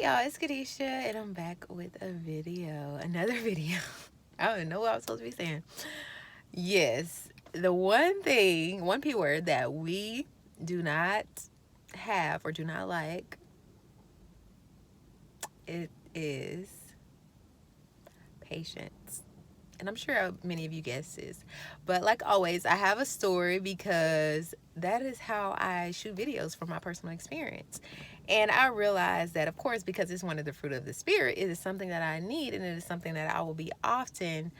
y'all, it's Kadisha, and I'm back with another video. I don't even know what I was supposed to be saying. Yes, the one P word that we do not have or do not like, it is patience. And I'm sure many of you guessed this. But like always, I have a story because that is how I shoot videos from my personal experience. And I realized that, of course, because it's one of the fruit of the Spirit, it is something that I need, and it is something that I will be often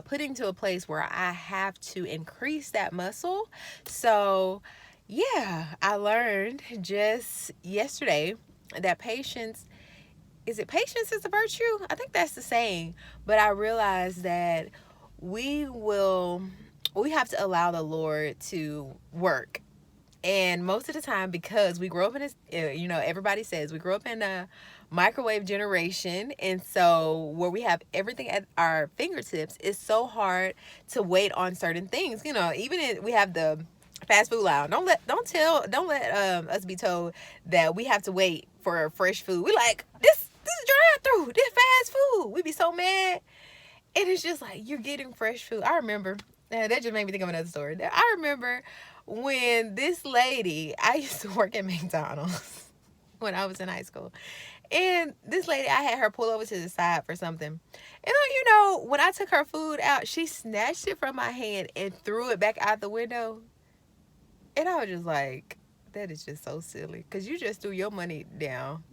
putting to a place where I have to increase that muscle. So, yeah, I learned just yesterday that patience is it patience is a virtue? I think that's the saying. But I realized that we will we have to allow the Lord to work. And most of the time, because we grow up in this, everybody says we grew up in a microwave generation. And so, where we have everything at our fingertips, it's so hard to wait on certain things. We have the fast food lounge. Don't let us be told that we have to wait for fresh food. We like this is drive through, this fast food. We be so mad. And it's just like you're getting fresh food. I remember that just made me think of another story. I remember when this lady, I used to work at McDonald's when I was in high school. And this lady, I had her pull over to the side for something. And when I took her food out, she snatched it from my hand and threw it back out the window. And I was just like, that is just so silly. Because you just threw your money down.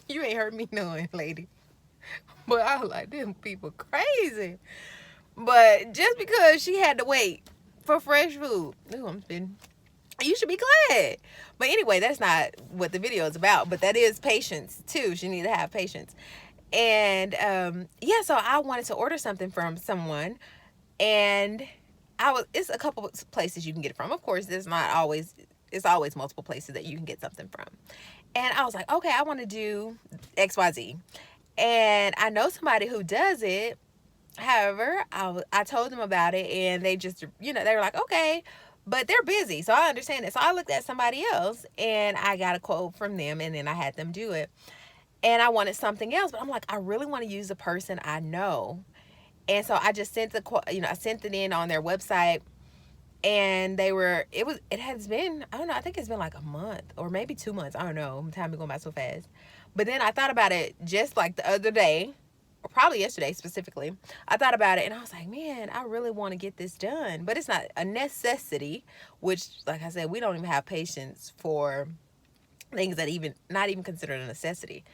You ain't hurt me none, lady. But I was like, them people crazy. But just because she had to wait for fresh food, you should be glad. But anyway, that's not what the video is about. But that is patience too. She need to have patience. And so I wanted to order something from someone, and it's a couple of places you can get it from. Of course, it's always multiple places that you can get something from. And I was like, okay, I want to do XYZ. And I know somebody who does it. However, I told them about it, and they just, they were like, okay, but they're busy. So I understand it. So I looked at somebody else, and I got a quote from them, and then I had them do it. And I wanted something else, but I'm like, I really want to use a person I know. And so I just sent I sent it in on their website, and it has been, I don't know, I think it's been like a month or maybe 2 months. I don't know. Time is going by so fast. But then I thought about it just like the other day, or probably yesterday specifically. I thought about it and I was like, man, I really want to get this done. But it's not a necessity, which, like I said, we don't even have patience for things that not even considered a necessity.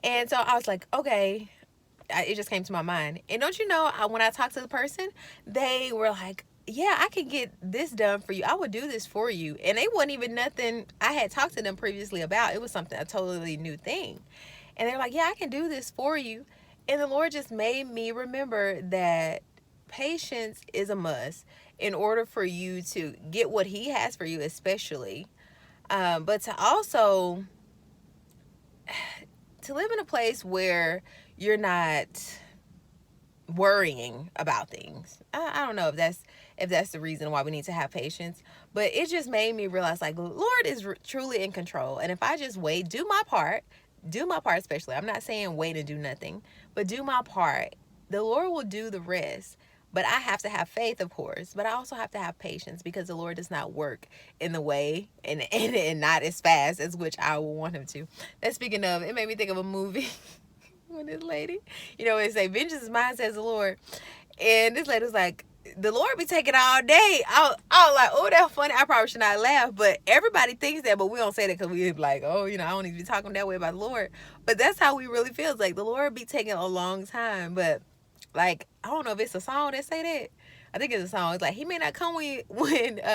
And so I was like, okay, it just came to my mind. And don't you know, when I talked to the person, they were like, yeah, I can get this done for you. I would do this for you. And it wasn't even nothing I had talked to them previously about. It was a totally new thing. And they're like, yeah, I can do this for you. And the Lord just made me remember that patience is a must in order for you to get what He has for you, especially. But to also to live in a place where you're not worrying about things. I don't know if that's the reason why we need to have patience, but it just made me realize, like, the Lord is truly in control. And if I just wait, do my part, especially, I'm not saying wait and do nothing, but do my part, the Lord will do the rest. But I have to have faith, of course, but I also have to have patience, because the Lord does not work in the way and not as fast as which I will want Him to. That's, speaking of, it made me think of a movie when this lady, it say, vengeance is mine, says the Lord. And this lady was like, the Lord be taking all day. I was like, oh, that's funny. I probably should not laugh, but everybody thinks that, but we don't say that because we like, oh, I don't need to be talking that way about the Lord. But that's how we really feel. It's like the Lord be taking a long time. But, like, I don't know if it's a song that say that. I think it's a song. It's like, He may not come when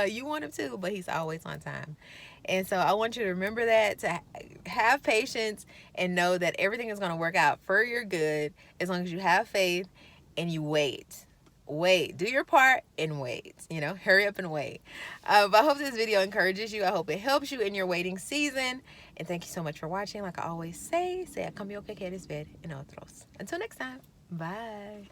you want Him to, but He's always on time. And so I want you to remember that, to have patience and know that everything is going to work out for your good as long as you have faith and you wait. Do your part and wait. Hurry up and wait. But I hope this video encourages you. I hope it helps you in your waiting season. And thank you so much for watching. Like I always say a cambio que quieres ver en otros. Until next time. Bye.